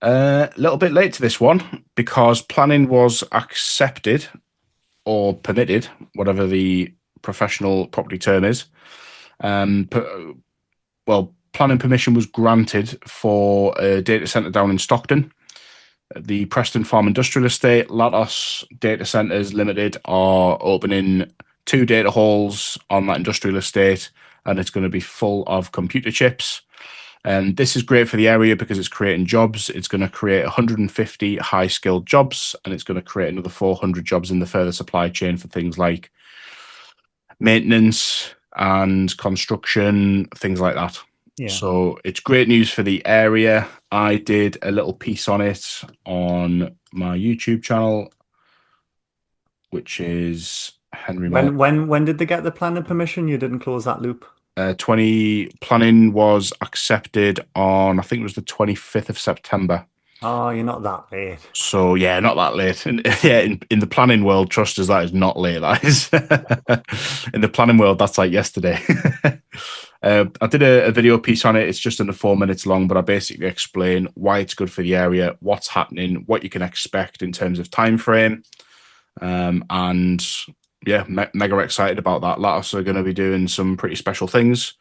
A little bit late to this one because planning was accepted or permitted, whatever the professional property term is. Um, p- Planning permission was granted for a data center down in Stockton. The Preston Farm Industrial Estate, Latos Data Centers Limited, are opening two data halls on that industrial estate, and it's going to be full of computer chips. And this is great for the area because it's creating jobs. It's going to create 150 high skilled jobs, and it's going to create another 400 jobs in the further supply chain for things like maintenance and construction, things like that. Yeah. So it's great news for the area. I did a little piece on it on my YouTube channel, which is Henry Mel. When did they get the planning permission? You didn't close that loop. 20 planning was accepted on, I think it was the 25th of September. Oh, you're not that late. So yeah, not that late. And yeah, in the planning world, trust us, that is not late. That is in the planning world, that's like yesterday. I did a video piece on it. It's just under 4 minutes long, but I basically explain why it's good for the area, what's happening, what you can expect in terms of time frame, and yeah, mega excited about that. Latos are going to be doing some pretty special things.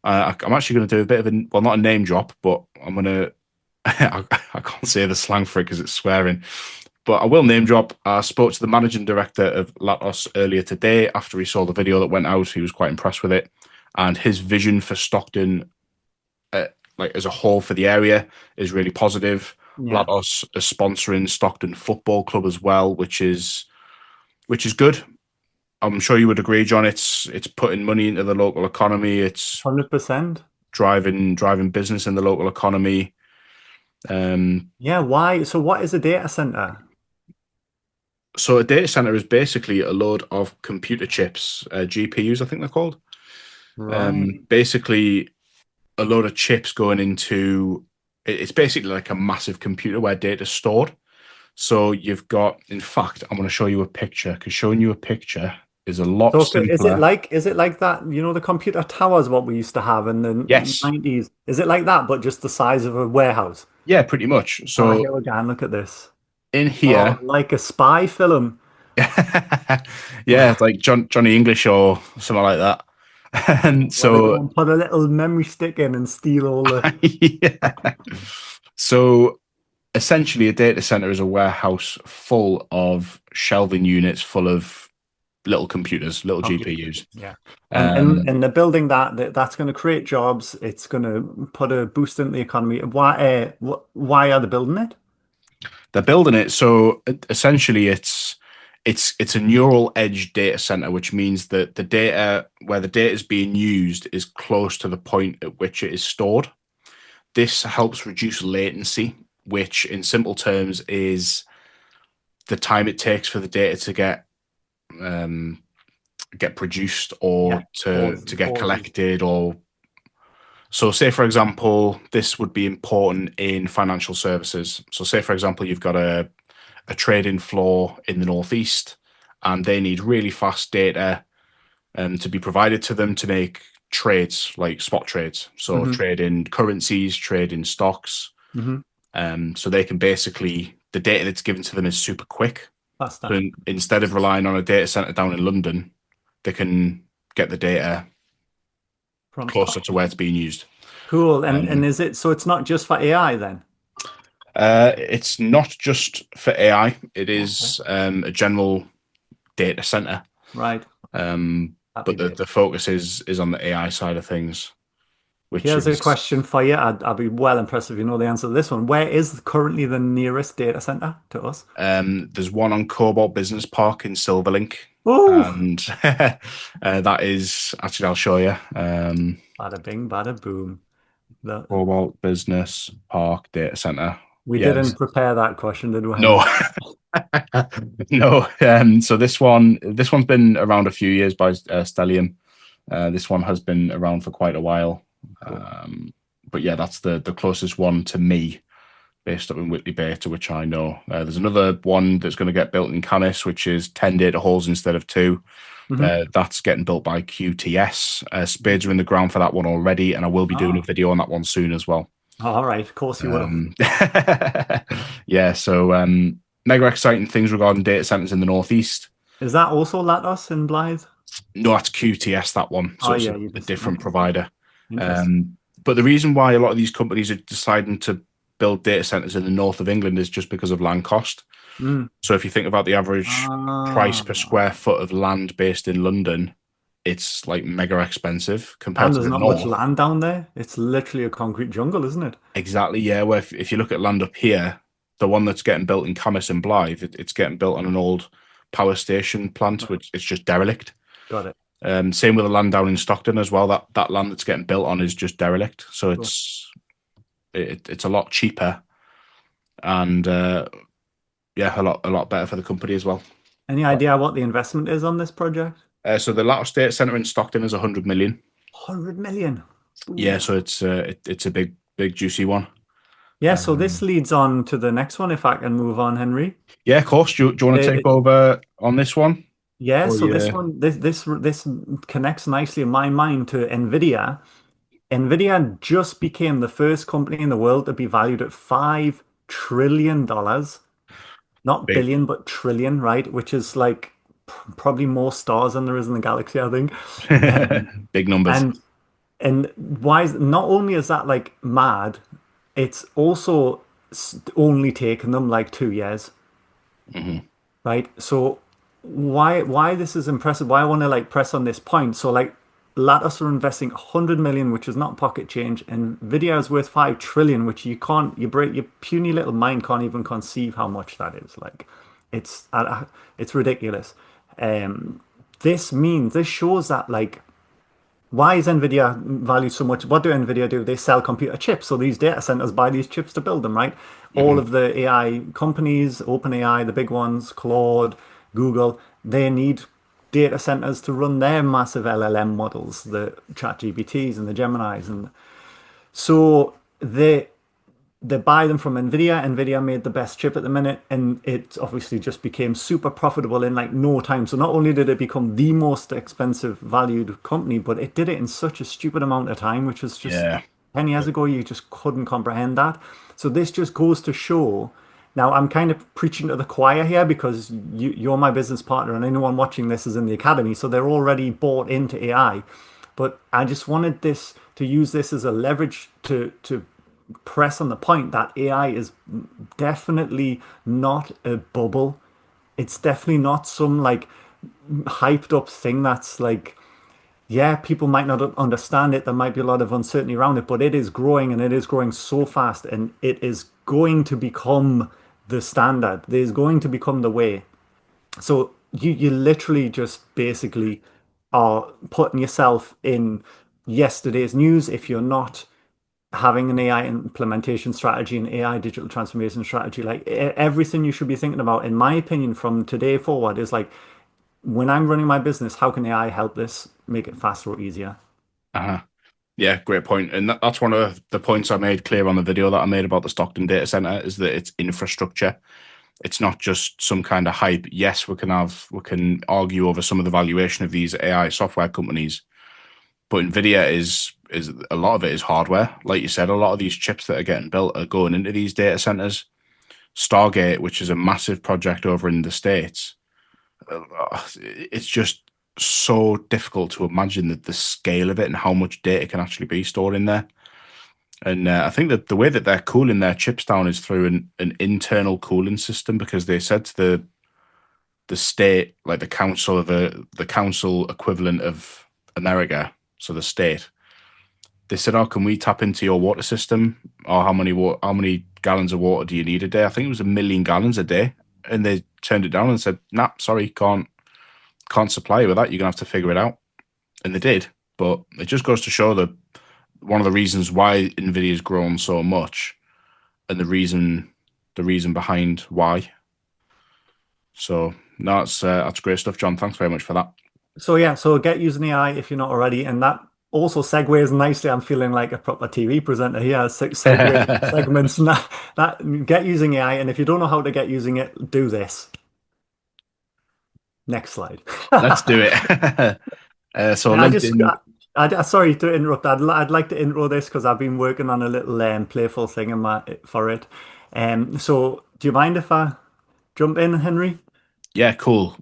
I'm actually going to do a bit of a, well, not a name drop, but I'm going to I can't say the slang for it because it's swearing, but I will name drop. I spoke to the managing director of Latos earlier today after he saw the video that went out. He was quite impressed with it, and his vision for Stockton, like as a whole for the area, is really positive. Yeah. Latos is sponsoring Stockton Football Club as well, which is good. I'm sure you would agree, John. It's putting money into the local economy. It's 100%. driving business in the local economy. Yeah, why? So what is a data center? So a data center is basically a load of computer chips, GPUs, I think they're called. Right. Basically, a load of chips going into it's basically like a massive computer where data's stored. So you've got, in fact, I'm going to show you a picture because showing you a picture is a lot So simpler. is it like that, the computer towers what we used to have in the Yes, 90s? Is it like that, but just the size of a warehouse? yeah, pretty much. Oh, So here we go. And look at this. in Oh, here, like a spy film. yeah, it's like Johnny English or something like that. And Where they go so, and put a little memory stick in and steal all the. yeah. So essentially, a data center is a warehouse full of shelving units full of little computers, little Computer. GPUs. Yeah. And Um, they're building that's going to create jobs. It's going to put a boost in the economy. Why are they building it? they're building it, so essentially, it's a neural edge data center, which means that the data where the data is being used is close to the point at which it is stored. This helps reduce latency, which in simple terms is the time it takes for the data to um, get produced or Yeah. to get Pauses. collected. Or so say for example, this would be important in financial services. So say for example, you've got a trading floor in the northeast and they need really fast data to be provided to them to make trades like spot trades, so Hmm. trade in currencies, trade in stocks. Hmm. So they can basically, the data that's given to them is super quick. That's So that. instead of relying on a data center down in London, they can get the data From closer to Stockton. where it's being used. Cool. And Um, is it so it's not just for AI then? it's not just for AI, it Okay. is a general data center. Right. Happy But the, days. the focus is on the AI side of things, which Here's a is question for you. I'd be well impressed if you know the answer to this one. Where is currently the nearest data center to us? there's one on Cobalt Business Park in Silverlink, Oh, and that is actually I'll show you. bada bing, bada boom. The, Cobalt Business Park Data Center. we didn't Yes. prepare that question, did we, No, Henry? no. So this one's been around a few years by Stellium. This one has been around for quite a while. Cool. But yeah, that's the closest one to me, based up in Whitley Bay, to which I know. There's another one that's going to get built in Canis, which is 10 data halls instead of two. Hmm. That's getting built by QTS. Spades are in the ground for that one already, and I will be doing a Ah, video on that one soon as well. All right, of course you would have. Um, yeah, so mega exciting things regarding data centers in the northeast. Is that also Latos in Blythe? No, that's QTS, that one. Oh So it's yeah, you a just different okay. provider. Interesting. But the reason why a lot of these companies are deciding to build data centers in the north of England is just because of land cost. Mm. So if you think about the average price per Ah. square foot of land based in London, it's like mega expensive compared And to there's the not much north. land down there. It's literally a concrete jungle, isn't it? Exactly, yeah. Where if you look at land up here, the one that's getting built in Camas and Blythe, it's getting built on an old power station plant, Right. which it's just derelict. Got it. Same with the land down in Stockton as well. That land that's getting built on is just derelict, so Cool. it's a lot cheaper and yeah, a lot better for the company as well. Any idea what the investment is on this project? So the Lattice Data Center in Stockton is 100 million. 100 million. Yeah, Ooh. so it's a big juicy one. Yeah, so this Um, leads on to the next one, if I can move on, Henry. yeah, of course. Do you want to take Uh, over on this one? yeah, Or so this yeah. one, this connects nicely in my mind to NVIDIA. NVIDIA just became the first company in the world to be valued at $5 trillion. Not Big billion, but trillion, right? Which is like probably more stars than there is in the galaxy, I think. Um, big numbers. and and why is not only is that like mad, it's also only taken them like 2 years, Hmm. right? So why this is impressive? Why I want to like press on this point? So like Lattice are investing 100 million, which is not pocket change, and Nvidia is worth 5 trillion, which you can't your puny little mind can't even conceive how much that is. Like it's ridiculous. Um, this shows that like why is NVIDIA valued so much? What do NVIDIA do? They sell computer chips. So these data centers buy these chips to build them, right? All Hmm. of the AI companies, OpenAI, the big ones, Claude, Google, they need data centers to run their massive LLM models, the ChatGPTs and the Geminis. And so they buy them from Nvidia. Nvidia made the best chip at the minute, and it obviously just became super profitable in like no time. So not only did it become the most expensive valued company, but it did it in such a stupid amount of time, which was just Yeah. 10 years ago, you just couldn't comprehend that. So this just goes to show. Now, I'm kind of preaching to the choir here because you're my business partner, and anyone watching this is in the academy, so they're already bought into AI. But I just wanted this to use this as a leverage to press on the point that AI is definitely not a bubble. It's definitely not some like hyped up thing that's like, yeah, people might not understand it. There might be a lot of uncertainty around it, but it is growing and it is growing so fast and it is going to become the standard. There's going to become the way. So you literally just basically are putting yourself in yesterday's news if you're not having an AI implementation strategy and AI digital transformation strategy, like everything you should be thinking about, in my opinion, from today forward is like when I'm running my business, how can AI help this make it faster or easier? Uh-huh. Yeah, great point. And that's one of the points I made clear on the video that I made about the Stockton data center is that it's infrastructure. It's not just some kind of hype. Yes, we can argue over some of the valuation of these AI software companies, but Nvidia is a lot of it is hardware. Like you said, a lot of these chips that are getting built are going into these data centers. Stargate, which is a massive project over in the States, it's just so difficult to imagine the scale of it and how much data can actually be stored in there. And I think that the way that they're cooling their chips down is through an internal cooling system because they said to the state, like the council equivalent of America, so the state, they said, "Oh, can we tap into your water system? Or how many gallons of water do you need a day?" I think it was 1 million gallons a day, and they turned it down and said, "Nah, sorry, can't supply you with that. You're gonna have to figure it out." And they did. But it just goes to show that one of the reasons why Nvidia's grown so much, and the reason behind why. So no, that's great stuff, John. Thanks very much for that. So yeah, so get using AI if you're not already, and that also segues nicely. I'm feeling like a proper TV presenter here. Segue segments. That get using AI, and if you don't know how to get using it, do this. Next slide. Let's do it. So I just LinkedIn. Sorry to interrupt. I'd like to intro this because I've been working on a little playful thing for it. So do you mind if I jump in, Henry? Yeah, cool.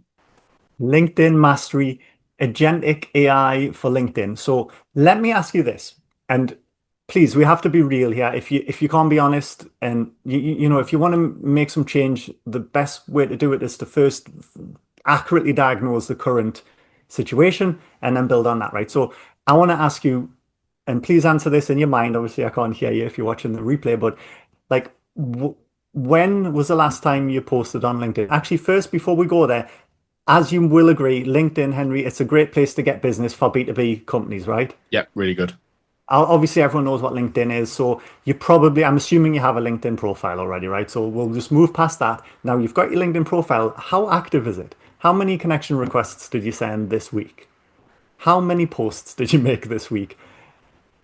LinkedIn Mastery, Agentic AI for LinkedIn. So let me ask you this, and please, we have to be real here. If you can't be honest, and if you want to make some change, the best way to do it is to first accurately diagnose the current situation and then build on that, right? So I want to ask you, and please answer this in your mind. Obviously, I can't hear you if you're watching the replay, but like, when was the last time you posted on LinkedIn? Actually, first, before we go there, as you will agree, LinkedIn, Henry, it's a great place to get business for B2B companies, right? Yeah, really good. Obviously, everyone knows what LinkedIn is. So you probably, I'm assuming you have a LinkedIn profile already, right? So we'll just move past that. Now you've got your LinkedIn profile. How active is it? How many connection requests did you send this week? How many posts did you make this week?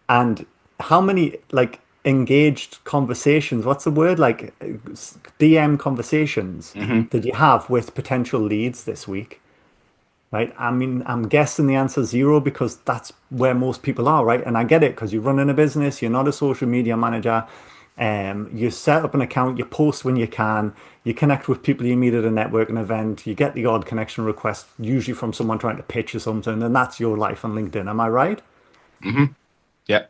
And how many like engaged conversations, what's the word? Like DM conversations Hmm. did you have with potential leads this week? Right? I mean, I'm guessing the answer is zero because that's where most people are, right? And I get it because you're running a business, you're not a social media manager. You set up an account, you post when you can, you connect with people you meet at a networking event, you get the odd connection request, usually from someone trying to pitch you something, and that's your life on LinkedIn. Am I right? Hmm. Yeah.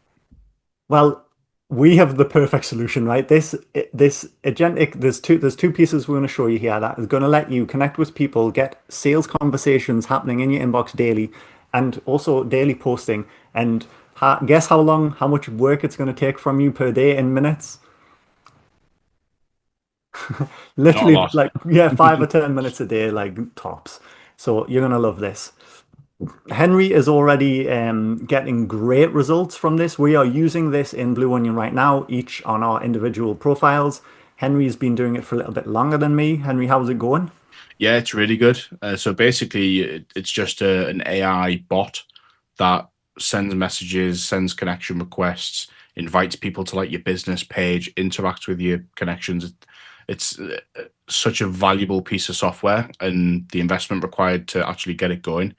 Well, we have the perfect solution, right? This agentic, there's two pieces we're going to show you here that is going to let you connect with people, get sales conversations happening in your inbox daily, and also daily posting. And guess how much work it's going to take from you per day in minutes? Not a Literally, lot. like, yeah, 5 or 10 minutes a day, like tops. So you're going to love this. Henry is already getting great results from this. We are using this in Blue Onion right now, each on our individual profiles. Henry's been doing it for a little bit longer than me. Henry, how's it going? Yeah, it's really good. So basically, it's just an AI bot that sends messages, sends connection requests, invites people to like your business page, interacts with your connections. It's such a valuable piece of software, and the investment required to actually get it going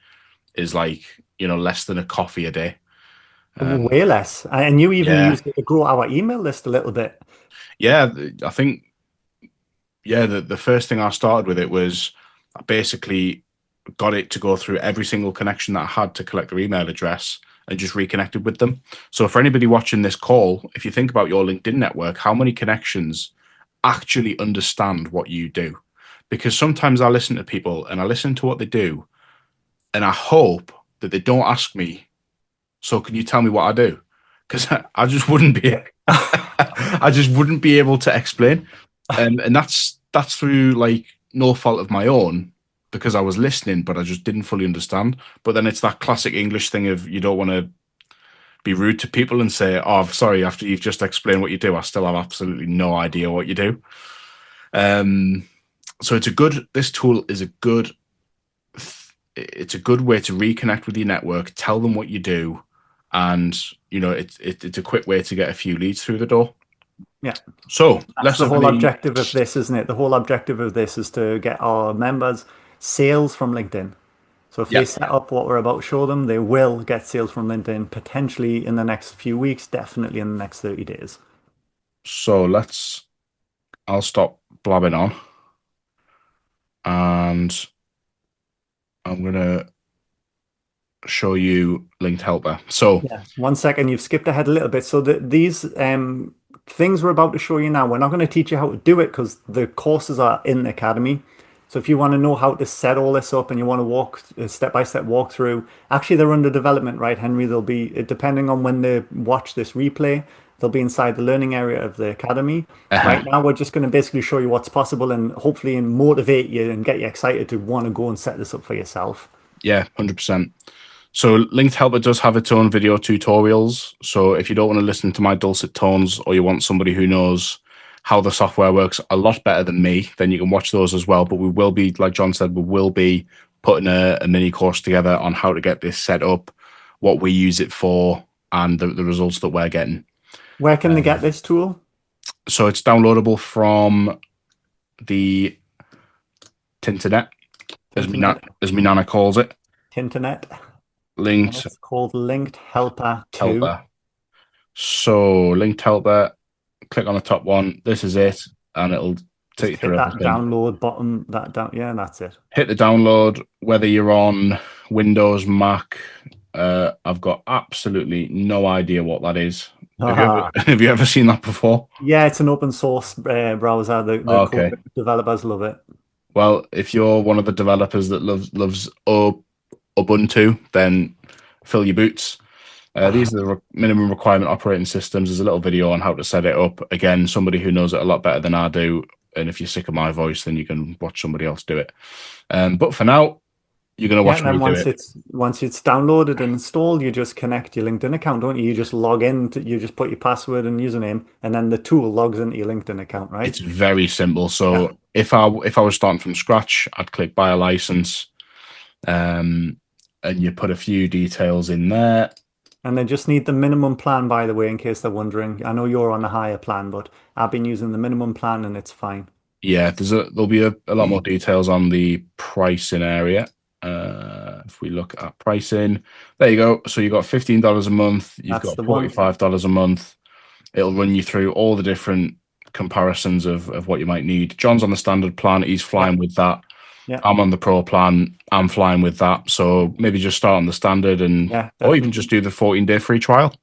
is like, less than a coffee a day. Um, Way less. And you even yeah, used it to grow our email list a little bit. yeah. I think the first thing I started with it was I basically got it to go through every single connection that I had to collect their email address and just reconnected with them. So for anybody watching this call, if you think about your LinkedIn network, how many connections actually understand what you do? Because sometimes I listen to people and I listen to what they do and I hope that they don't ask me, so can you tell me what I do? Because I just wouldn't be I just wouldn't be able to explain. And that's through like no fault of my own because I was listening, but I just didn't fully understand. But then it's that classic English thing of you don't want to be rude to people and say, "Oh, sorry." After you've just explained what you do, I still have absolutely no idea what you do. Um, so it's a good. This tool is a good. It's a good way to reconnect with your network, tell them what you do, and it's a quick way to get a few leads through the door. Yeah. So That's less the of whole the objective of this, isn't it? The whole objective of this is to get our members sales from LinkedIn. So if they yeah. set up what we're about to show them, they will get sales from LinkedIn potentially in the next few weeks, definitely in the next 30 days. So I'll stop blabbing on and I'm going to show you linked helper. So, Yeah. 1 second, you've skipped ahead a little bit. So these things we're about to show you now, we're not going to teach you how to do it because the courses are in the academy. So if you want to know how to set all this up and you want to walk a step-by-step walkthrough, actually they're under development, right, Henry? They'll be, depending on when they watch this replay, they'll be inside the learning area of the academy. uh Right now, we're just going to basically show you what's possible and hopefully motivate you and get you excited to want to go and set this up for yourself. yeah, 100%. So, linked helper does have its own video tutorials. So, if you don't want to listen to my dulcet tones or you want somebody who knows how the software works a lot better than me, then you can watch those as well. But we will be, like John said, we will be putting a mini course together on how to get this set up, what we use it for, and the results that we're getting. Where can they get this tool? So it's downloadable from the Tinternet, Tinternet, as my nana calls it. Tinternet. And linked it's called Linked Helper 2. helper. So linked helper, click on the top one. This is it, and it'll take Just you through hit that everything. download button, that down, yeah, and that's it. Hit the download, whether you're on Windows, Mac. I've got absolutely no idea what that is. Have you ever Haha. have you ever seen that before? Yeah, it's an open source browser. The code Okay. developers love it. Well, if you're one of the developers that loves Ubuntu, then fill your boots. These are the minimum requirement operating systems. There's a little video on how to set it up. Again, somebody who knows it a lot better than I do. And if you're sick of my voice, then you can watch somebody else do it. But for now, you're going to Yeah, watch and me then do it. once it's downloaded and installed, you just connect your LinkedIn account, don't you? You just log in, you just put your password and username, and then the tool logs into your LinkedIn account, right? It's very simple. Yeah. So if I was starting from scratch, I'd click buy a license, um, and you put a few details in there. And they just need the minimum plan, by the way, in case they're wondering. I know you're on a higher plan, but I've been using the minimum plan and it's fine. Yeah, there'll be a lot more details on the pricing area. If we look at pricing, there you go. So you've got $15 a month. You've That's got the one. $45 a month. It'll run you through all the different comparisons of what you might need. John's on the standard plan. He's Yeah, flying with that. yeah, I'm on the pro plan. I'm flying with that. So maybe just start on the standard yeah, or even definitely. just do the 14-day free trial.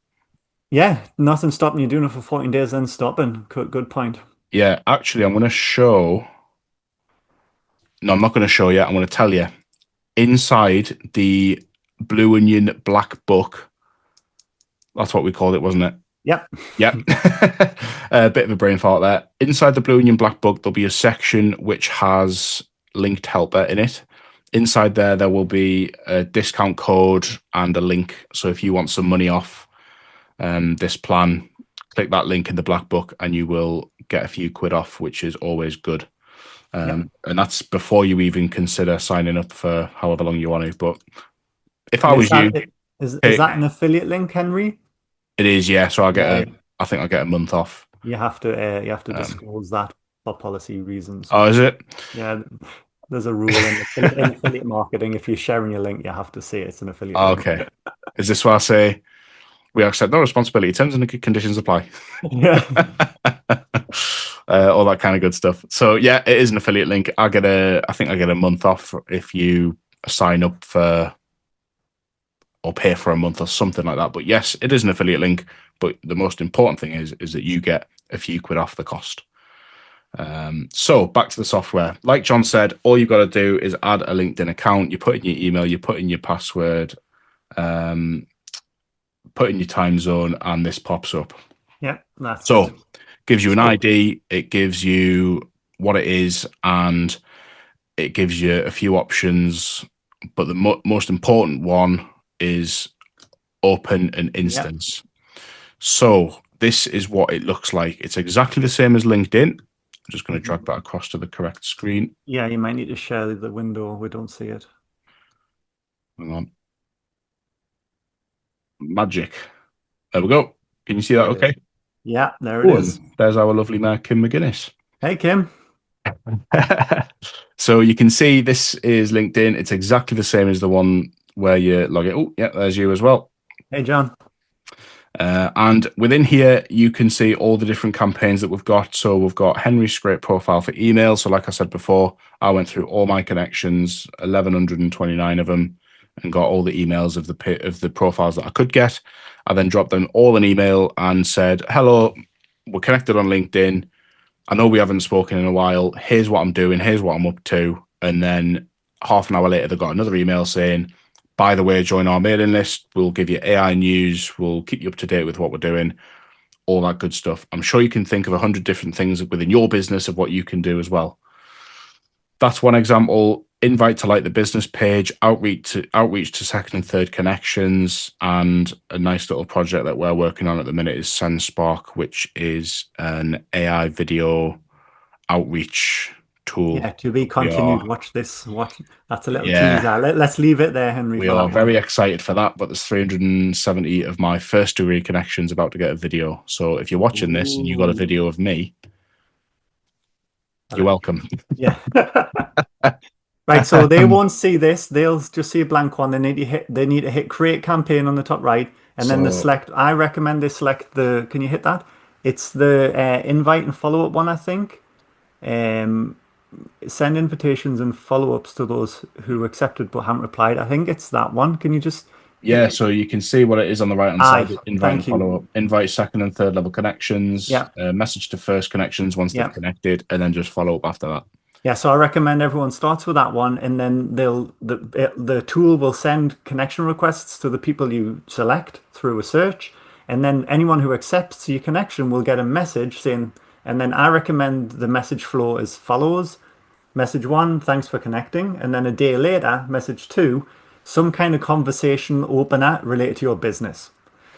Yeah, nothing stopping you doing it for 14 days, then stopping. Good point. Yeah, actually, I'm going to show. No, I'm not going to show you. I'm going to tell you. Inside the Blue Onion Black Book, that's what we called it, wasn't it? Yep. Yep. A bit of a brain fart there. Inside the Blue Onion Black Book, there'll be a section which has linked helper in it. Inside there will be a discount code and a link. So if you want some money off this plan, click that link in the Black Book and you will get a few quid off, which is always good. Yep. And that's before you even consider signing up for however long you want to. But if I And was you, is it, that an affiliate link, Henry? it is, yeah. So Yeah, I think I'll get a month off. you have to Um, disclose that for policy reasons. oh, is it? Yeah, there's a rule in affiliate marketing. If you're sharing your link, you have to say it's an affiliate Oh, link. okay. Is this why I say we accept no responsibility? Terms and conditions apply. Yeah. All that kind of good stuff. So yeah, it is an affiliate link. I think I get a month off if you sign up for or pay for a month or something like that. But yes, it is an affiliate link. But the most important thing is that you get a few quid off the cost. So back to the software. Like John said, all you've got to do is add a LinkedIn account. You put in your email, you put in your password, um, put in your time zone, and this pops up. Yeah, that's it. So gives you an So ID, it gives you what it is, and it gives you a few options. But the most important one is open an yeah. instance. So this is what it looks like. It's exactly the same as LinkedIn. I'm just going to drag Mhm. that across to the correct screen. Yeah, you might need to share the window. We don't see it. Hang on. Magic. There we go. Can you see that There it is. okay? Yeah, there it Oh, is. and there's our lovely Mayor, Kim McGuinness. Hey, Kim. So you can see this is LinkedIn. It's exactly the same as the one where you log in. Oh, yeah, there's you as well. Hey, John. And within here, you can see all the different campaigns that we've got. So we've got Henry's scrape profile for email. So like I said before, I went through all my connections, 1,129 of them, and got all the emails of the profiles that I could get. I then dropped them all an email and said, "Hello, we're connected on LinkedIn. I know we haven't spoken in a while. Here's what I'm doing. Here's what I'm up to." And then half an hour later, they got another email saying, "By the way, join our mailing list. We'll give you AI news. We'll keep you up to date with what we're doing, all that good stuff." I'm sure you can think of 100 different things within your business of what you can do as well. That's one example. Invite to like the business page, outreach to second and third connections, and a nice little project that we're working on at the minute is SendSpark, which is an AI video outreach tool. Yeah, to be We continued. are, Watch this. Watch. That's a little yeah, teaser. Let's leave it there, Henry, we for are that one. very excited for that. But there's 370 of my first degree connections about to get a video. So if you're watching this and you got a Ooh. video of me, A you're little. welcome. Yeah. Right, so they won't see this. They'll just see a blank one. They need to hit create campaign on the top right, and then the So select. I recommend they select the. Can you hit that? It's the invite and follow up one, I think. Um, Send invitations and follow ups to those who accepted but haven't replied. I think it's that one. Can you just yeah, hit? so you can see what it is on the right hand side. Aye, Invite and thank follow up. you. Invite second and third level connections. Yeah, Message to first connections once they've yeah. connected, and then just follow up after that. Yeah, so I recommend everyone starts with that one, and then the tool will send connection requests to the people you select through a search, and then anyone who accepts your connection will get a message saying, and then I recommend the message flow as follows. Message one, thanks for connecting, and then a day later, message two, some kind of conversation opener related to your business.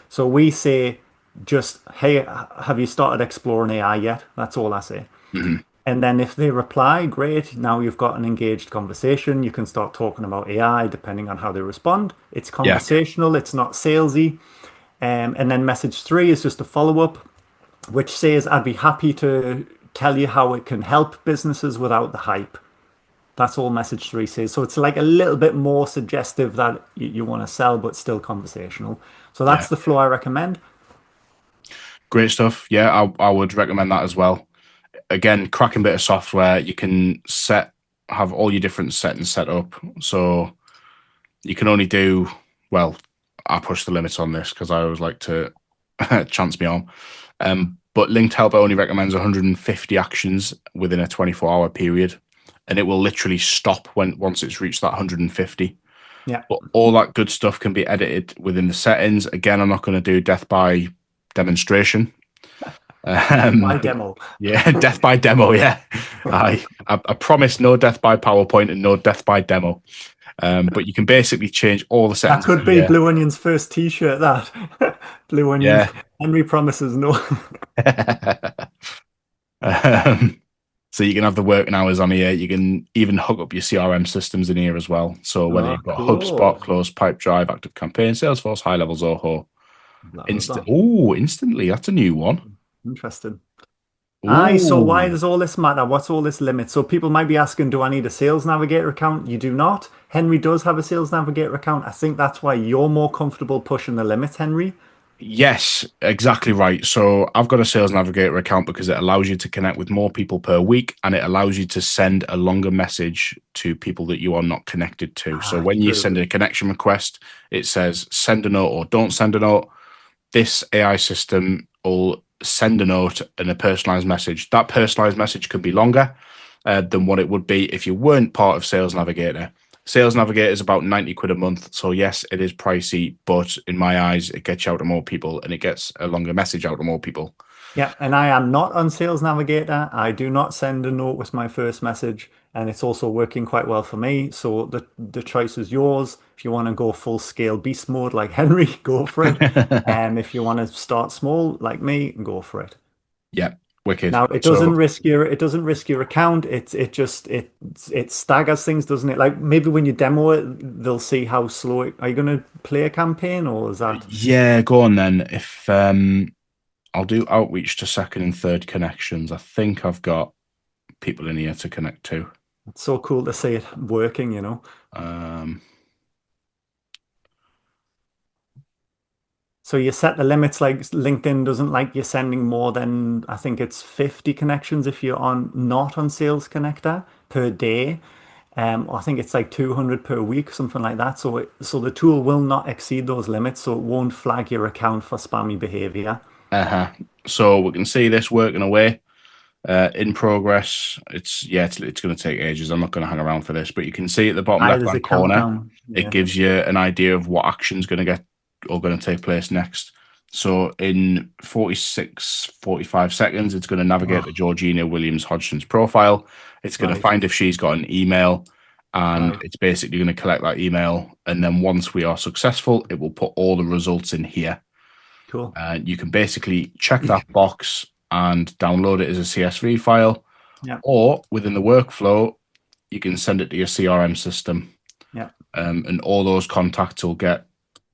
So we say just, hey, have you started exploring AI yet? That's all I say. Mhm. And then if they reply, great, now you've got an engaged conversation. You can start talking about AI depending on how they respond. It's Yeah, conversational, it's not salesy. And then message three is just a follow up, which says, I'd be happy to tell you how it can help businesses without the hype. That's all message three says. So it's like a little bit more suggestive that you want to sell, but still conversational. So yeah, that's the flow I recommend. great stuff. Yeah, I would recommend that as well. Again, cracking bit of software. You can have all your different settings set up. So you can only do, well, I push the limits on this because I always like to chance me on. But Linked Helper only recommends 150 actions within a 24-hour period, and it will literally stop once it's reached that 150. Yeah. But all that good stuff can be edited within the settings. Again, I'm not going to do death by demonstration. My But demo. yeah, death by demo. Yeah, I promise no death by PowerPoint and no death by demo. But you can basically change all the That settings could be here. Blue Onion's first t-shirt, that. Blue Onion. Yeah. Henry promises no. um, so you can have the working hours on here. You can even hook up your CRM systems in here as well. So whether Oh, you've got HubSpot, cool. Close Pipe Drive, Active Campaign, Salesforce, High Level Zoho, Blah, blah, blah. instantly. That's a new one. Interesting. Aye, so why Ooh. does all this matter? What's all this limit? So people might be asking, do I need a Sales Navigator account? You do not. Henry does have a Sales Navigator account. I think that's why you're more comfortable pushing the limits, Henry. Yes, exactly right. So I've got a Sales Navigator account because it allows you to connect with more people per week and it allows you to send a longer message to people that you are not connected to. So Aye, when you very send good. a connection request, it says send a note or don't send a note. This AI system will send a note and a personalized message. That personalized message can be longer than what it would be if you weren't part of Sales Navigator. Sales Navigator is about 90 quid a month. So, yes, it is pricey, but in my eyes, it gets you out to more people and it gets a longer message out to more people. Yeah, and I am not on Sales Navigator. I do not send a note with my first message, and it's also working quite well for me. So the choice is yours. If you want to go full scale beast mode like Henry, go for it. And if you want to start small like me, go for it. Yeah, wicked. Now it doesn't So, risk your account. It staggers things, doesn't it? Like maybe when you demo it, they'll see how slow are you going to play a campaign, or is that yeah, go on then. If I'll do outreach to second and third connections, I think I've got people in here to connect to. it's so cool to see it working, you know? Um, So you set the limits, like LinkedIn doesn't like you sending more than I think it's 50 connections if you're on not on Sales Connector per day. I think it's like 200 per week, something like that. So the tool will not exceed those limits, so it won't flag your account for spammy behavior. uh-huh. So we can see this working away. In progress. It's going to take ages. I'm not going to hang around for this, but you can see at the bottom Aye, left there's a hand corner, countdown. it Yeah. gives you an idea of what action's going to get or going to take place next. So in 45 seconds, it's going to navigate to Oh, Georgina Williams Hodgson's profile. It's going to right, find if she's got an email, and right. it's basically going to collect that email. And then once we are successful, it will put all the results in here. Cool. You can basically check that box and download it as a CSV file, Yeah, or within the workflow, you can send it to your CRM system, yeah. and all those contacts will get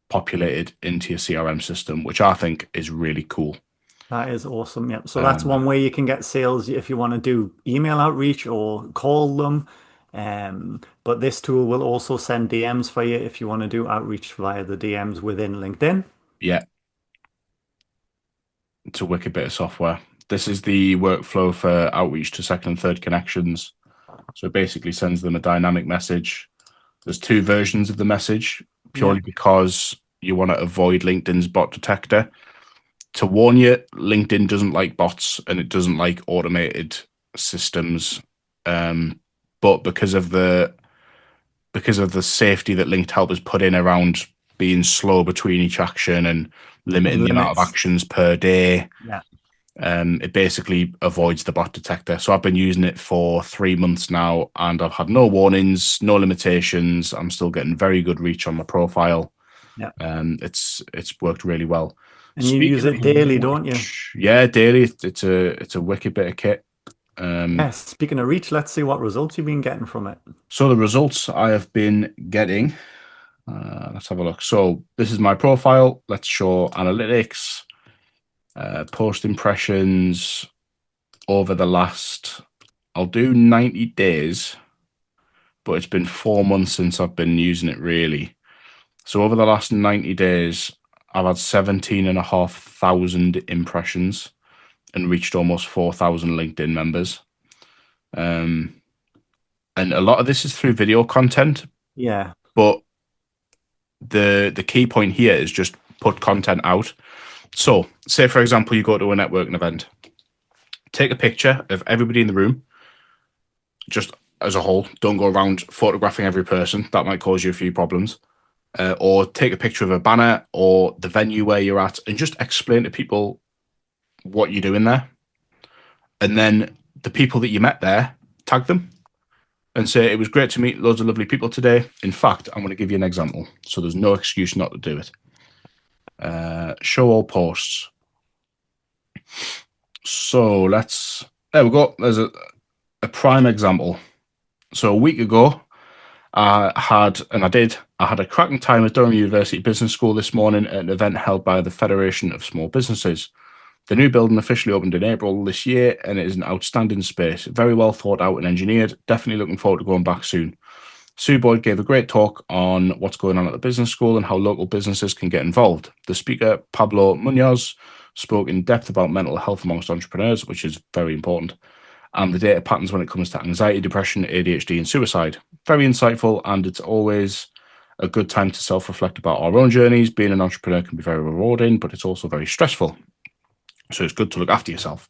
populated into your CRM system, which I think is really cool. That is awesome. Yeah. So that's Um, one way you can get sales if you want to do email outreach or call them. But this tool will also send DMs for you if you want to do outreach via the DMs within LinkedIn. Yeah, it's a wicked bit of software. This is the workflow for outreach to second and third connections. So it basically sends them a dynamic message. There's two versions of the message, Yeah. purely because you want to avoid LinkedIn's bot detector. To warn you, LinkedIn doesn't like bots and it doesn't like automated systems. But because of the safety that Linked Help has put in around being slow between each action and limiting And the amount of limits. actions per day, Yeah. it basically avoids the bot detector. So I've been using it for 3 months now, and I've had no warnings, no limitations. I'm still getting very good reach on my profile. Yeah. It's worked really well. And you use Speaking of it daily, don't you? which, yeah, daily, it's a wicked bit of kit. Yeah. Speaking of reach, let's see what results you've been getting from it. So the results I have been getting, let's have a look. So this is my profile. Let's show analytics, post impressions over the last, I'll do 90 days, but it's been 4 months since I've been using it really. So over the last 90 days, I've had 17,500 impressions and reached almost 4,000 LinkedIn members. And a lot of this is through video content, Yeah. but the key point here is just put content out. So, say for example, you go to a networking event, take a picture of everybody in the room, just as a whole. Don't go around photographing every person. That might cause you a few problems. Or take a picture of a banner or the venue where you're at, and just explain to people what you're doing there. And then the people that you met there, tag them and say, it was great to meet loads of lovely people today. In fact, I'm going to give you an example. So there's no excuse not to do it. Show all posts. So there we go. There's a prime example. So a week ago, I had a cracking time at Durham University Business School this morning at an event held by the Federation of Small Businesses. The new building officially opened in April this year, and it is an outstanding space. Very well thought out and engineered. Definitely looking forward to going back soon. Sue Boyd gave a great talk on what's going on at the business school and how local businesses can get involved. The speaker, Pablo Munoz, spoke in depth about mental health amongst entrepreneurs, which is very important, and the data patterns when it comes to anxiety, depression, ADHD, and suicide. Very insightful, and it's always a good time to self-reflect about our own journeys. Being an entrepreneur can be very rewarding, but it's also very stressful. So it's good to look after yourself.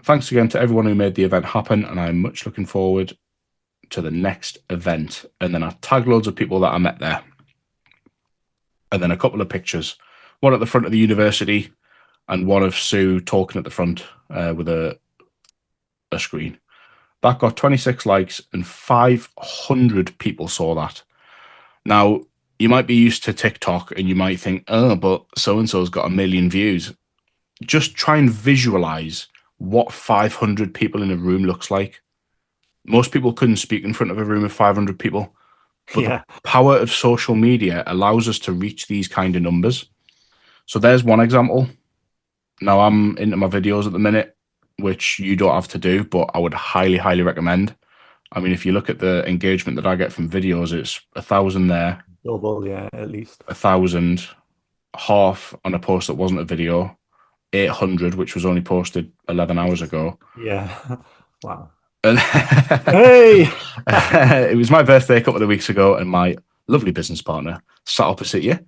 Thanks again to everyone who made the event happen, and I'm much looking forward to the next event. And then I tagged loads of people that I met there. And then a couple of pictures, one at the front of the university and one of Sue talking at the front with a screen. That got 26 likes and 500 people saw that. Now, you might be used to TikTok and you might think, oh, but so-and-so's got 1 million views. Just try and visualize what 500 people in a room looks like. Most people couldn't speak in front of a room of 500 people, but the Yeah. power of social media allows us to reach these kind of numbers. So there's one example. Now I'm into my videos at the minute, which you don't have to do, but I would highly, highly recommend. I mean, if you look at the engagement that I get from videos, it's 1,000 there, Double, yeah, at least. 1,000, half on a post that wasn't a video, 800, which was only posted 11 hours ago. Yeah. Wow. And Hey! it was my birthday a couple of weeks ago, and my lovely business partner sat opposite you,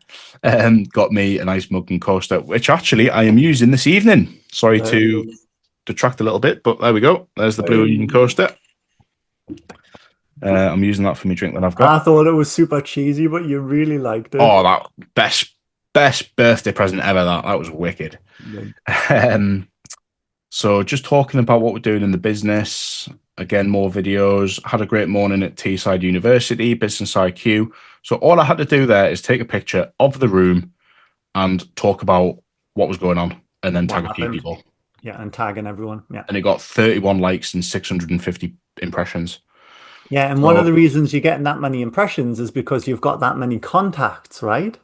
got me a nice mug and coaster, which actually I am using this evening. Sorry There it to is. detract a little bit, but there we go. There's the Blue Union Hey. coaster. I'm using that for my drink that I've got. I thought it was super cheesy, but you really liked it. Oh, that best birthday present ever. That was wicked. Like, Um, so just talking about what we're doing in the business. Again, more videos. Had a great morning at Teesside University, Business IQ. So all I had to do there is take a picture of the room and talk about what was going on, and then what tag a few happened? people. Yeah, and tagging everyone. Yeah. And it got 31 likes and 650 impressions. Yeah, and one of So the reasons you're getting that many impressions is because you've got that many contacts, right?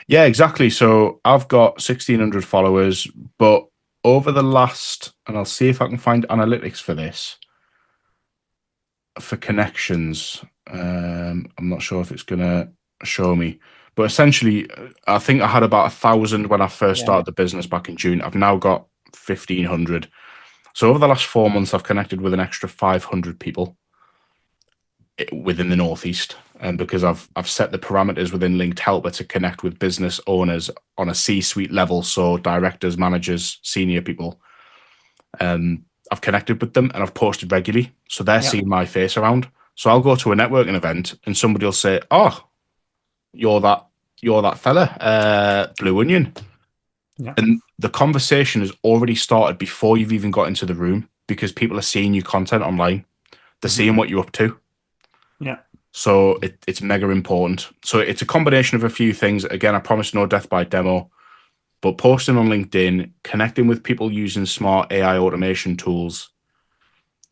yeah, exactly. So I've got 1,600 followers, but over the last, and I'll see if I can find analytics for this. for connections. I'm not sure if it's gonna show me, but essentially, I think I had about 1,000 when I first Yeah. started the business back in June. I've now got 1,500. So over the last 4 months, I've connected with an extra 500 people within the Northeast, and because I've set the parameters within Linked Helper to connect with business owners on a C-suite level, so directors, managers, senior people. I've connected with them and I've posted regularly, so they're Yeah. seeing my face around. So I'll go to a networking event and somebody will say, "Oh, you're that you're that fella, Blue Onion," Yeah. and the conversation has already started before you've even got into the room because people are seeing your content online. They're Hmm. seeing what you're up to. Yeah. So it's mega important. So it's a combination of a few things. Again, I promise no death by demo, but posting on LinkedIn, connecting with people using smart AI automation tools,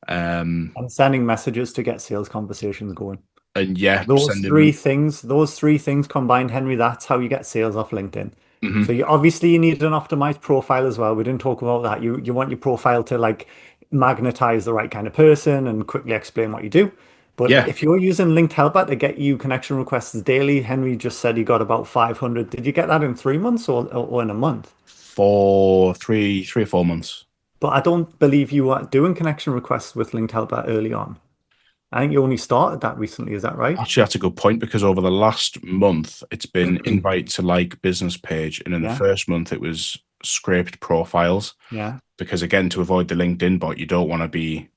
um, And sending messages to get sales conversations going. and yeah, Those sending. three things combined, Henry, that's how you get sales off LinkedIn. So Mhm. you obviously you need an optimized profile as well. We didn't talk about that. You want your profile to like magnetize the right kind of person and quickly explain what you do. But Yeah, if you're using Linked Helper to get you connection requests daily, Henry just said he got about 500. Did you get that in 3 months or in a month? for 3 or 4 months. But I don't believe you were doing connection requests with Linked Helper early on. I think you only started that recently. Is that right? Actually, that's a good point because over the last month, it's been invite to like business page, and in the Yeah. first month, it was scraped profiles Yeah. because again, to avoid the LinkedIn bot, you don't want to be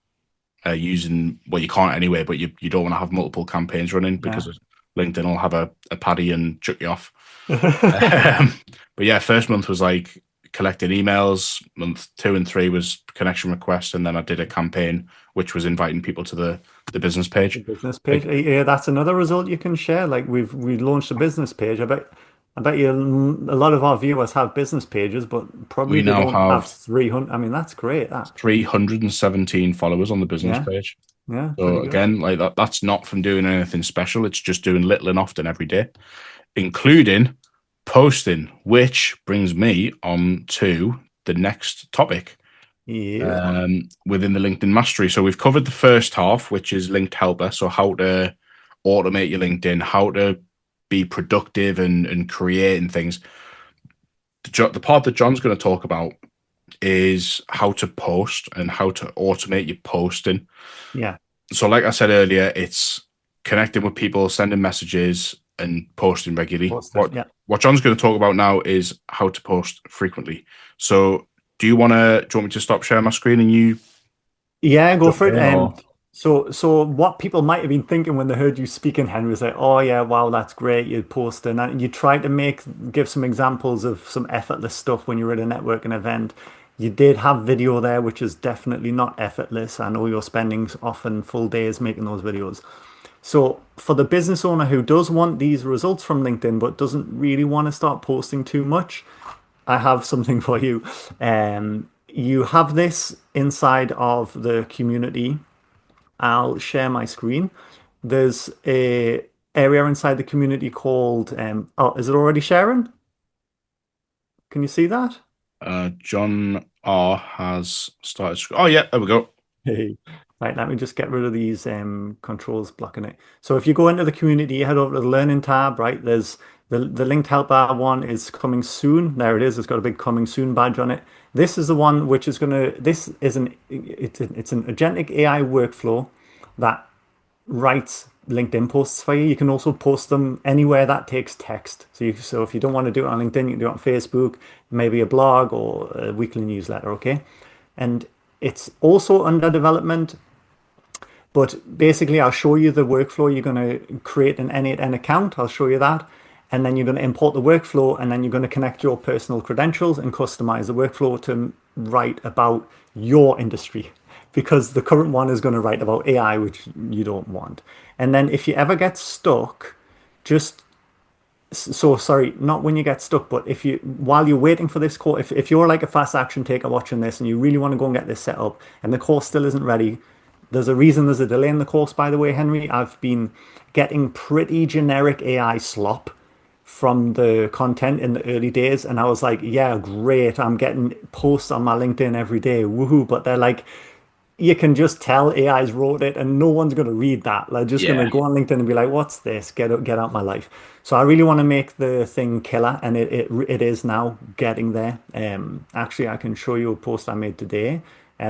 using well, you can't anyway, but you don't want to have multiple campaigns running Yeah. because LinkedIn will have a paddy and chuck you off. Um, but yeah, first month was like collecting emails. Month 2 and 3 was connection requests, and then I did a campaign which was inviting people to the business The page. business Like, page. Yeah, that's another result you can share. Like we launched a business page. I bet you a lot of our viewers have business pages, but probably we they now don't have have 300. I mean, that's great. That. 317 followers on the business Yeah. page. Yeah. So Pretty good. again, like that's not from doing anything special. It's just doing little and often every day, including posting, which brings me on to the next topic Yeah. within the LinkedIn mastery. So we've covered the first half, which is linked helper. So how to automate your LinkedIn, how to be productive and creating things. The part that John's going to talk about is how to post and how to automate your posting. Yeah. So, like I said earlier, it's connecting with people, sending messages, and posting regularly. Post it. What Yeah. what John's going to talk about now is how to post frequently. So, do you want me to stop sharing my screen and you Yeah, go jump for it. in, or So what people might have been thinking when they heard you speaking, Henry, was like, "Oh yeah, wow, that's great. You're posting," and you tried to give some examples of some effortless stuff when you were at a networking event. You did have video there, which is definitely not effortless. I know you're spending often full days making those videos. So for the business owner who does want these results from LinkedIn but doesn't really want to start posting too much, I have something for you. You have this inside of the community. I'll share my screen. There's a area inside the community called oh, is it already sharing? Can you see that? John R has started. Oh yeah, there we go. Hey. Right, let me just get rid of these controls blocking it. So if you go into the community, you head over to the learning tab, right? There's the linked helper one is coming soon. There it is. It's got a big coming soon badge on it. This is the one which is gonna, this is it's an agentic AI workflow that writes LinkedIn posts for you. You can also post them anywhere that takes text. So if you don't want to do it on LinkedIn, you can do it on Facebook, maybe a blog or a weekly newsletter, okay? And it's also under development, but basically I'll show you the workflow. You're going to create an N8N account. I'll show you that. And then you're going to import the workflow, and then you're going to connect your personal credentials and customize the workflow to write about your industry, because the current one is going to write about AI, which you don't want. And then if you ever get stuck, just so sorry, not when you get stuck, but if you while you're waiting for this course, if you're like a fast action taker watching this and you really want to go and get this set up and the course still isn't ready, there's a reason there's a delay in the course, by the way, Henry. I've been getting pretty generic AI slop from the content in the early days, and I was like, yeah, great, I'm getting posts on my LinkedIn every day, woohoo. But they're like you can just tell AI's wrote it and no one's going to read that. They're just going to Yeah, go on LinkedIn and be like, what's this? Get out my life. So I really want to make the thing killer and it is now getting there. Actually, I can show you a post I made today.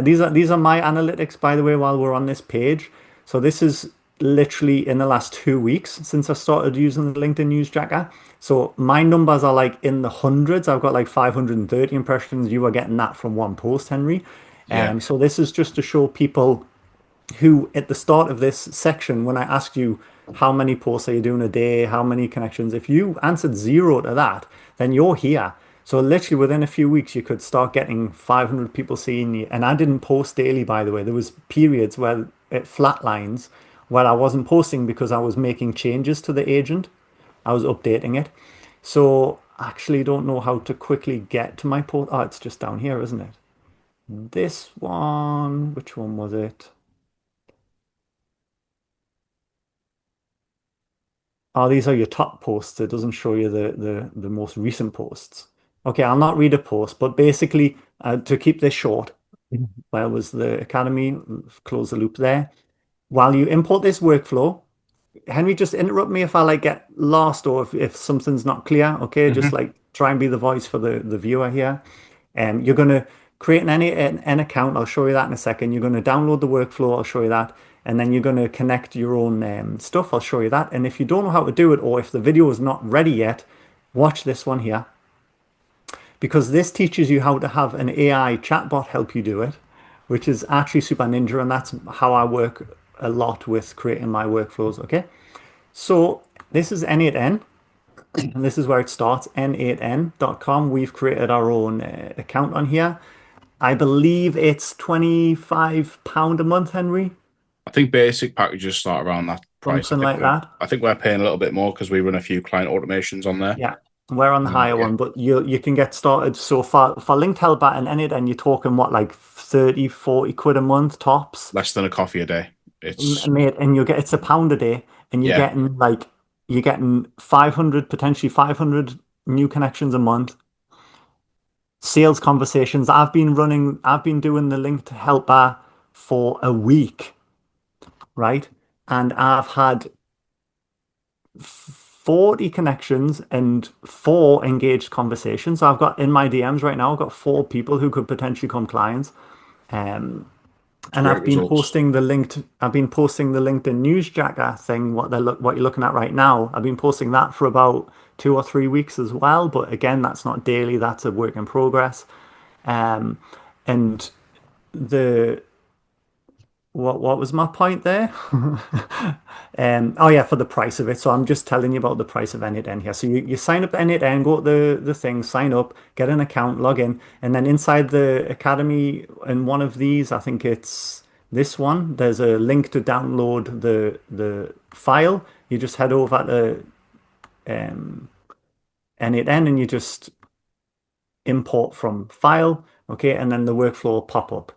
These are my analytics, by the way, while we're on this page. So this is literally in the last 2 weeks since I started using the LinkedIn News Jacker. So my numbers are like in the hundreds. I've got like 530 impressions. You are getting that from one post, Henry. yeah. So this is just to show people who, at the start of this section, when I asked you how many posts are you doing a day, how many connections, if you answered zero to that, then you're here. So literally within a few weeks, you could start getting 500 people seeing you. And I didn't post daily, by the way. There was periods where it flatlines where I wasn't posting because I was making changes to the agent. I was updating it. So I actually don't know how to quickly get to my post. Oh, it's just down here, isn't it? This one, which one was it? Oh, these are your top posts. It doesn't show you the most recent posts. Okay, I'll not read a post, but basically, to keep this short, where was the Academy? Close the loop there. While you import this workflow, Henry, just interrupt me if I like get lost or if something's not clear. Okay, just Hmm. like try and be the voice for the viewer here. You're going to create an account. I'll show you that in a second. You're going to download the workflow. I'll show you that. And then you're going to connect your own stuff. I'll show you that. And if you don't know how to do it, or if the video is not ready yet, watch this one here because this teaches you how to have an AI chatbot help you do it, which is actually super ninja. And that's how I work a lot with creating my workflows. Okay. So this is N8N. And this is where it starts, n8n.com. We've created our own account on here. I believe it's £25 a month, Henry, I think basic packages start around that price. something like that. I think we're paying a little bit more because we run a few client automations on there. Yeah, we're on the higher Yeah, one, but you can get started. So for linked Hellbat and N8N, you're talking what, like 30, 40 quid a month tops, less than a coffee a day. It's mate, and you'll get it's £1 a day, and yeah, you're getting 500, potentially 500 new connections a month. Sales conversations. I've been doing the linked helper for a week, right? And I've had 40 connections and four engaged conversations. So I've got in my DMs right now, I've got four people who could potentially come clients. Um, it's and great results. I've been posting the LinkedIn Newsjacker thing, what you're looking at right now. I've been posting that for about 2 or 3 weeks as well. But again, that's not daily, that's a work in progress. Um, and the what was my point there? Oh yeah, for the price of it. So I'm just telling you about the price of N8N here. So you sign up to N8N, go to the thing, sign up, get an account, log in, and then inside the Academy in one of these, I think it's this one, there's a link to download the file. You just head over to N8N and you just import from file, okay, and then the workflow will pop up,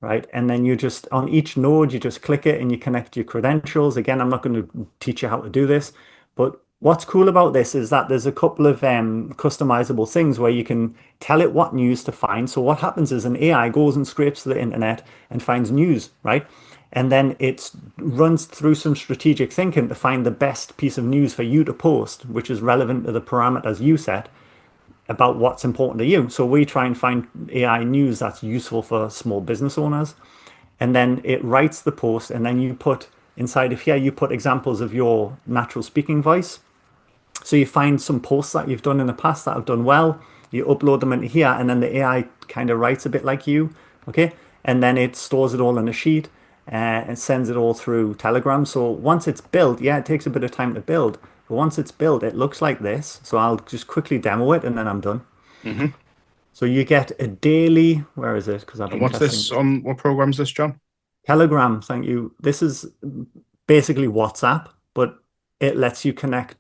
right? And then you just, on each node, you just click it and you connect your credentials. Again, I'm not going to teach you how to do this, but what's cool about this is that there's a couple of customizable things where you can tell it what news to find. So what happens is an AI goes and scrapes the internet and finds news, right? And then it runs through some strategic thinking to find the best piece of news for you to post, which is relevant to the parameters you set about what's important to you. So we try and find AI news that's useful for small business owners. And then it writes the post, and then you put inside of here, you put examples of your natural speaking voice. So you find some posts that you've done in the past that have done well, you upload them into here, and then the AI kind of writes a bit like you, okay? And then it stores it all in a sheet and sends it all through Telegram. So once it's built, yeah, it takes a bit of time to build, but once it's built, it looks like this. So I'll just quickly demo it and then I'm done. Hmm. So you get a daily, where is it? Because I've And been what's testing this this. on? What program's this, John? Telegram, thank you. This is basically WhatsApp, but it lets you connect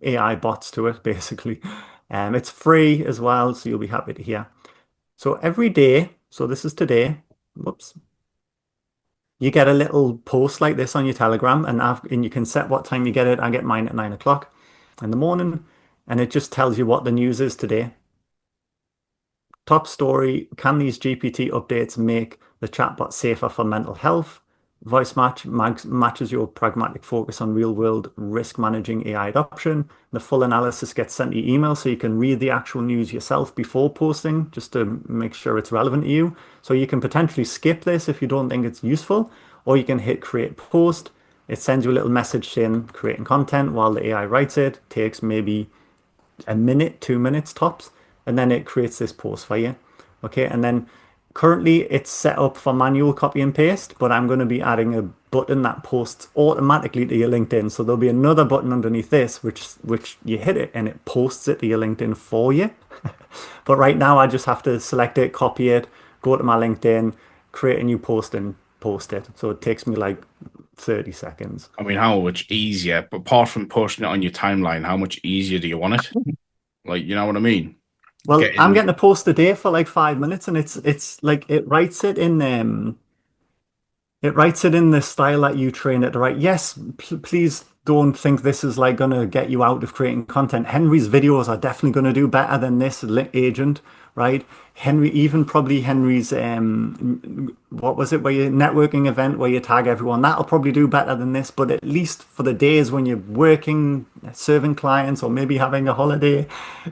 AI bots to it, basically. It's free as well, so you'll be happy to hear. So every day, so this is today, whoops, you get a little post like this on your Telegram, and you can set what time you get it. I get mine at 9 o'clock in the morning, and it just tells you what the news is today. Top story, can these GPT updates make The chatbot safer for mental health. Voice matches your pragmatic focus on real world risk managing AI adoption. The full analysis gets sent to your email so you can read the actual news yourself before posting just to make sure it's relevant to you. So you can potentially skip this if you don't think it's useful, or you can hit create post. It sends you a little message saying creating content while the AI writes it. Takes maybe a minute, 2 minutes tops, and then it creates this post for you. Okay, and then currently it's set up for manual copy and paste, but I'm going to be adding a button that posts automatically to your LinkedIn. So there'll be another button underneath this, which you hit it and it posts it to your LinkedIn for you. But right now I just have to select it, copy it, go to my LinkedIn, create a new post and post it. So it takes me like 30 seconds. I mean, how much easier, but apart from posting it on your timeline, how much easier do you want it? Like, you know what I mean? Well, I'm Getting, getting a post a day for like 5 minutes, and it's like it writes it in the style that you train it to write. Yes, please don't think this is like gonna get you out of creating content. Henry's videos are definitely gonna do better than this agent, right? Henry, even probably Henry's what was it, where you networking event where you tag everyone, that'll probably do better than this. But at least for the days when you're working, serving clients, or maybe having a holiday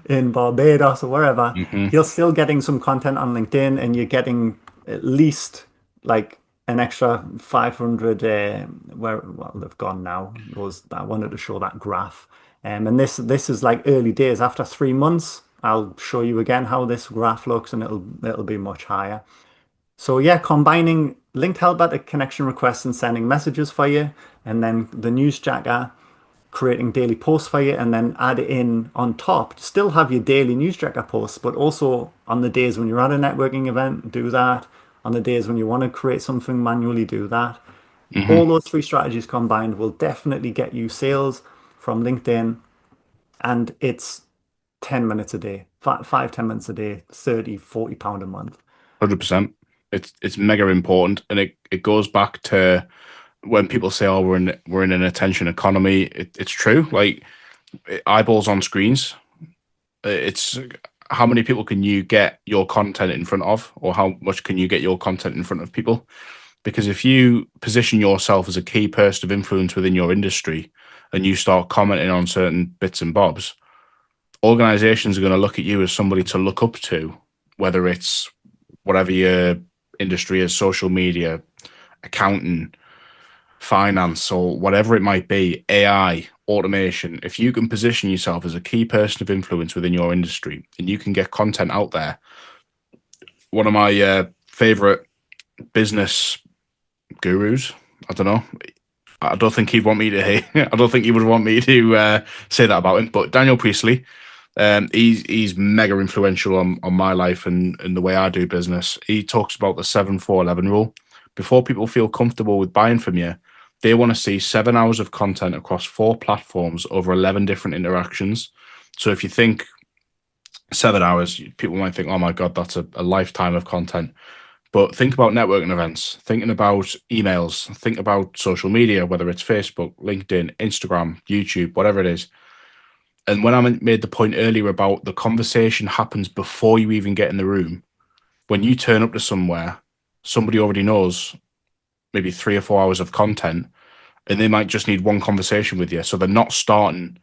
in Barbados or wherever, Mhm. you're still getting some content on LinkedIn, and you're getting at least like an extra 500 where well they've gone now. Those I wanted to show that graph. And this is like early days. After 3 months, I'll show you again how this graph looks, and it'll be much higher. So yeah, combining linked helper to connection requests and sending messages for you, and then the newsjacker creating daily posts for you, and then add it in on top. Still have your daily newsjacker posts, but also on the days when you're at a networking event, do that. On the days when you want to create something manually, do that. Mhm. All those three strategies combined will definitely get you sales from LinkedIn, and it's 10 minutes a day, 5, 10 minutes a day, 30, 40 pound a month. 100%. It's mega important, and it goes back to when people say, "Oh, we're in an attention economy." It's true. Like eyeballs on screens. It's how many people can you get your content in front of, or how much can you get your content in front of people? Because if you position yourself as a key person of influence within your industry, and you start commenting on certain bits and bobs, organizations are going to look at you as somebody to look up to, whether it's whatever your industry is, social media, accounting, finance, or whatever it might be, AI, automation. If you can position yourself as a key person of influence within your industry and you can get content out there, one of my favorite business gurus, I don't know. I don't think he'd want me to. I don't think he would want me to say that about him. But Daniel Priestley, he's mega influential on my life and the way I do business. He talks about the 7-4-11 rule. Before people feel comfortable with buying from you, they want to see 7 hours of content across 4 platforms over 11 different interactions. So if you think 7 hours, people might think, oh my God, that's a lifetime of content. But think about networking events, thinking about emails, think about social media, whether it's Facebook, LinkedIn, Instagram, YouTube, whatever it is. And when I made the point earlier about the conversation happens before you even get in the room, when you turn up to somewhere, somebody already knows maybe 3 or 4 hours of content, and they might just need one conversation with you. So they're not starting,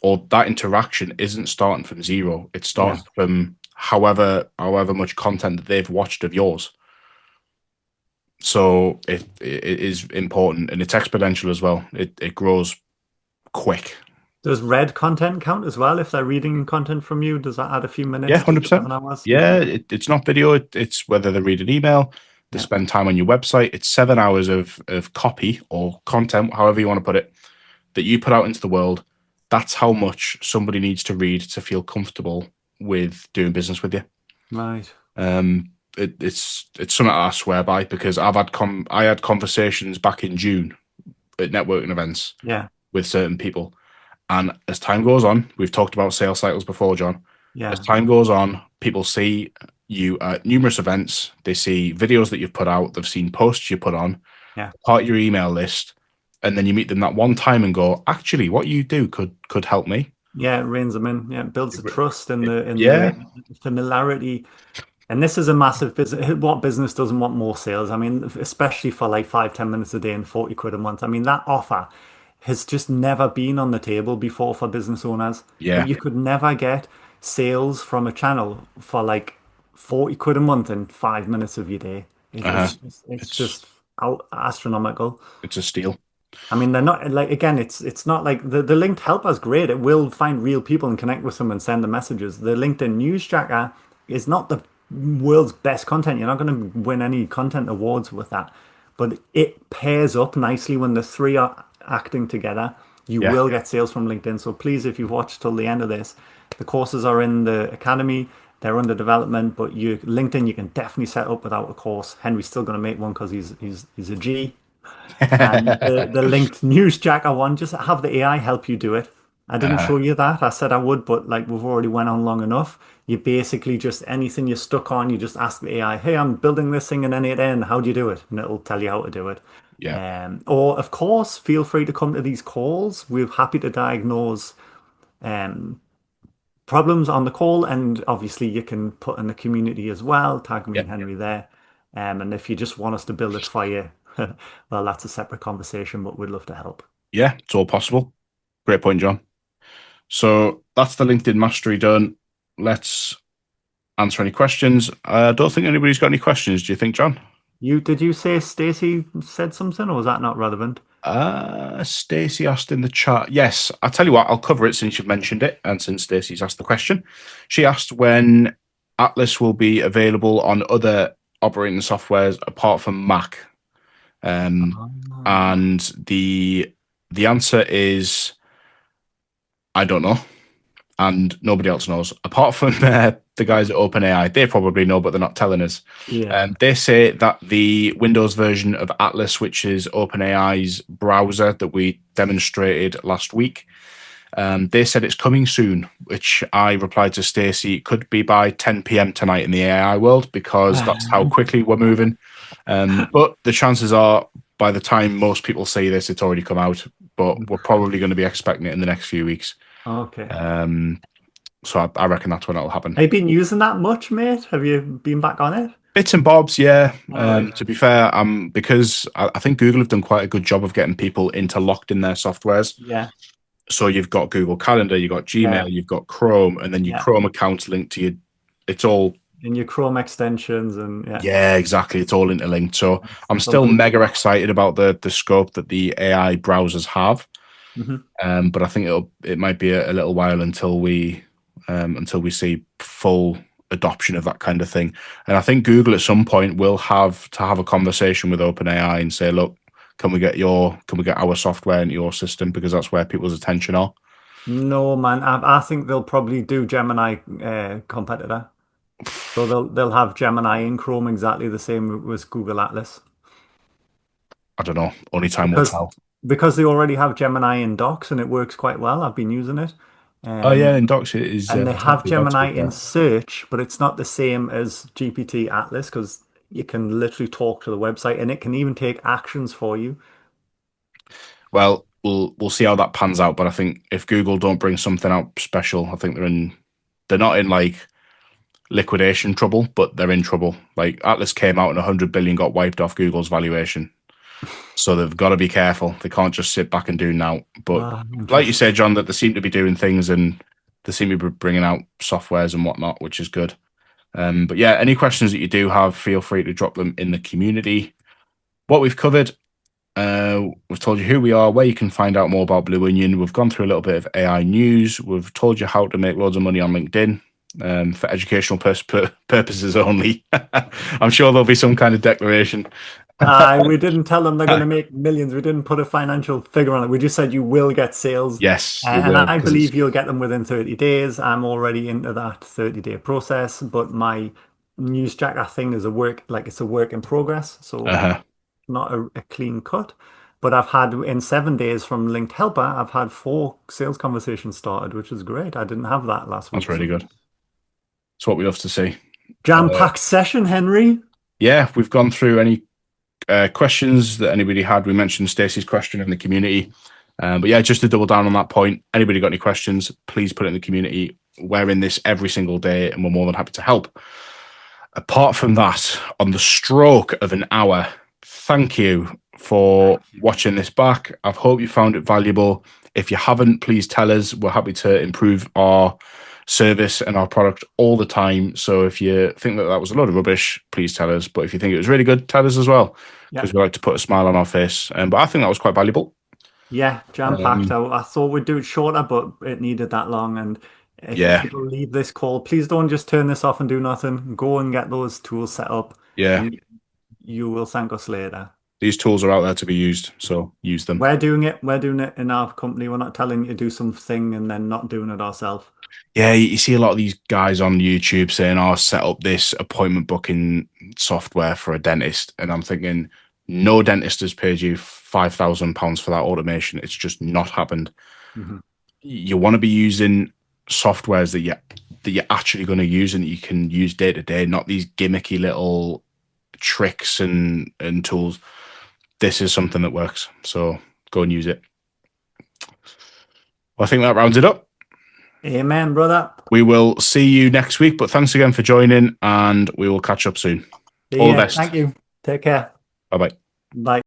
or that interaction isn't starting from zero. It's Yeah. starting from however much content that they've watched of yours. So it is important, and it's exponential as well. It grows quick. Does read content count as well? If they're reading content from you, does that add a few Yeah, minutes to the 100%. 7 hours? Yeah, it's not video. It's whether they read an email, they Yeah. spend time on your website. It's 7 hours of copy or content, however you want to put it, that you put out into the world. That's how much somebody needs to read to feel comfortable with doing business with you. Right. It's something I swear by because I had conversations back in June at networking events Yeah. with certain people. And as time goes on, we've talked about sales cycles before, John. As Yeah. time goes on, people see you at numerous events. They see videos that you've put out. They've seen posts you put on, Yeah. part of your email list, and then you meet them that one time and go, actually, what you do could help me. Yeah, it reins them in. Yeah, it builds the trust and the Yeah, familiarity. And this is a massive business. What business doesn't want more sales? I mean, especially for like 5, 10 minutes a day and 40 quid a month. I mean, that offer has just never been on the table before for business owners. Like Yeah. you could never get sales from a channel for like 40 quid a month in 5 minutes of your day. Uh-huh. It's It's just out astronomical. it's a steal. I mean, they're not like again, it's not like the linked helper is great. It will find real people and connect with them and send the messages. The LinkedIn news tracker is not the world's best content. You're not going to win any content awards with that. But it pairs up nicely when the three are acting together. You Yeah. will get sales from LinkedIn. So please, if you've watched till the end of this, the courses are in the academy. They're under development, but you LinkedIn you can definitely set up without a course. Henry's still going to make one because he's a G. And the linked news jacker one, just have the AI help you do it. I didn't Uh, show you that. I said I would, but like we've already went on long enough. You basically just anything you're stuck on, you just ask the AI, "Hey, I'm building this thing in N8N. How do you do it?" And it'll tell you how to do it. yeah. Or of course, feel free to come to these calls. We're happy to diagnose um, problems on the call, and obviously you can put in the community as well. Tag me Yeah. and Henry there. And if you just want us to build it for you, well, that's a separate conversation, but we'd love to help. Yeah. It's all possible. Great point, John. So that's the LinkedIn mastery done. Let's answer any questions. I don't think anybody's got any questions. Do you think, John? Did you say Stacy said something, or was that not relevant? Stacey asked in the chat. Yes, I'll tell you what, I'll cover it since you've mentioned it and since Stacey's asked the question. She asked when Atlas will be available on other operating softwares apart from Mac. Ah, And the answer is I don't know, and nobody else knows apart from the guys at OpenAI. They probably know, but they're not telling us. yeah. They say that the Windows version of Atlas, which is OpenAI's browser that we demonstrated last week, they said it's coming soon, which I replied to Stacey, it could be by 10 p.m. tonight in the AI world because that's how quickly we're moving. But the chances are by the time most people see this, it's already come out, but we're probably going to be expecting it in the next few weeks. Okay. Um, so I reckon that's when it'll happen. Have you been using that much, mate? Have you been back on it? Bits and bobs, yeah. All right. To be fair, because I think Google have done quite a good job of getting people interlocked in their softwares. Yeah. So you've got Google Calendar, you've got Yeah. Gmail, you've got Chrome, and then your Yeah. Chrome account's linked to your. It's all, In your Chrome extensions and yeah. yeah, exactly. It's all interlinked. So I'm It's still unbelievable. mega excited about the scope that the AI browsers have. Mhm. But I think it might be a little while until we see full adoption of that kind of thing. And I think Google at some point will have to have a conversation with OpenAI and say, look, can we get our software into your system because that's where people's attention are. No, man. I think they'll probably do Gemini competitor. So they'll have Gemini in Chrome exactly the same as Google Atlas I don't know. Only time will because tell. they already have Gemini in Docs and it works quite well. I've been using it. Oh yeah, Um, in Docs it is and they it's not have too bad to Gemini be in fair. search, but it's not the same as GPT Atlas because you can literally talk to the website and it can even take actions for you. Well, we'll see how that pans out. But I think if Google don't bring something out special, I think they're not in like liquidation trouble, but they're in trouble. Like Atlas came out and 100 billion got wiped off Google's valuation. So they've got to be careful. They can't just sit back and do now. But like you Interesting. said, John, that they seem to be doing things and they seem to be bringing out softwares and whatnot, which is good. But yeah, any questions that you do have, feel free to drop them in the community. What we've covered, we've told you who we are, where you can find out more about Blue Onion. We've gone through a little bit of AI news. We've told you how to make loads of money on LinkedIn. For educational purposes only. I'm sure there'll be some kind of declaration. We didn't tell them they're going to make millions. We didn't put a financial figure on it. We just said you will get sales. Yes, you And will, I because it's believe you'll get them within 30 days. I'm already into that 30-day process, but my newsjacker thing is it's a work in progress. So uh not a clean cut. But I've had in 7 days from Linked Helper, I've had 4 sales conversations started, which is great. I didn't have that last that's week. really So good. It's what we love to see. Uh, jam-packed session, Henry. yeah, we've gone through any questions that anybody had. We mentioned Stacey's question in the community. But yeah, just to double down on that point, anybody got any questions, please put it in the community. We're in this every single day and we're more than happy to help. Apart from that, on the stroke of an hour, thank you for Thank you. watching this back. I hope you found it valuable. If you haven't, please tell us. We're happy to improve our service and our product all the time. So if you think that that was a load of rubbish, please tell us. But if you think it was really good, tell us as well, Yeah. because we like to put a smile on our face. But I think that was quite valuable. Yeah, jam-packed. Um, I thought we'd do it shorter, but it needed that long. And if yeah, people leave this call, please don't just turn this off and do nothing. Go and get those tools set up, yeah. and you will thank us later. These tools are out there to be used, so use them. We're doing it. We're doing it in our company. We're not telling you to do something and then not doing it ourselves. Yeah, you see a lot of these guys on YouTube saying, "Oh, set up this appointment booking software for a dentist," and I'm thinking, no dentist has paid you £5,000 for that automation. It's just not happened. Mhm. You want to be using softwares that you're actually going to use and that you can use day to day, not these gimmicky little tricks and tools. This is something that works, so go and use it. Well, I think that rounds it up. Amen, brother. We will see you next week, but thanks again for joining, and we will catch up soon. See All the ya. best. Thank you. Take care. Bye bye. Bye.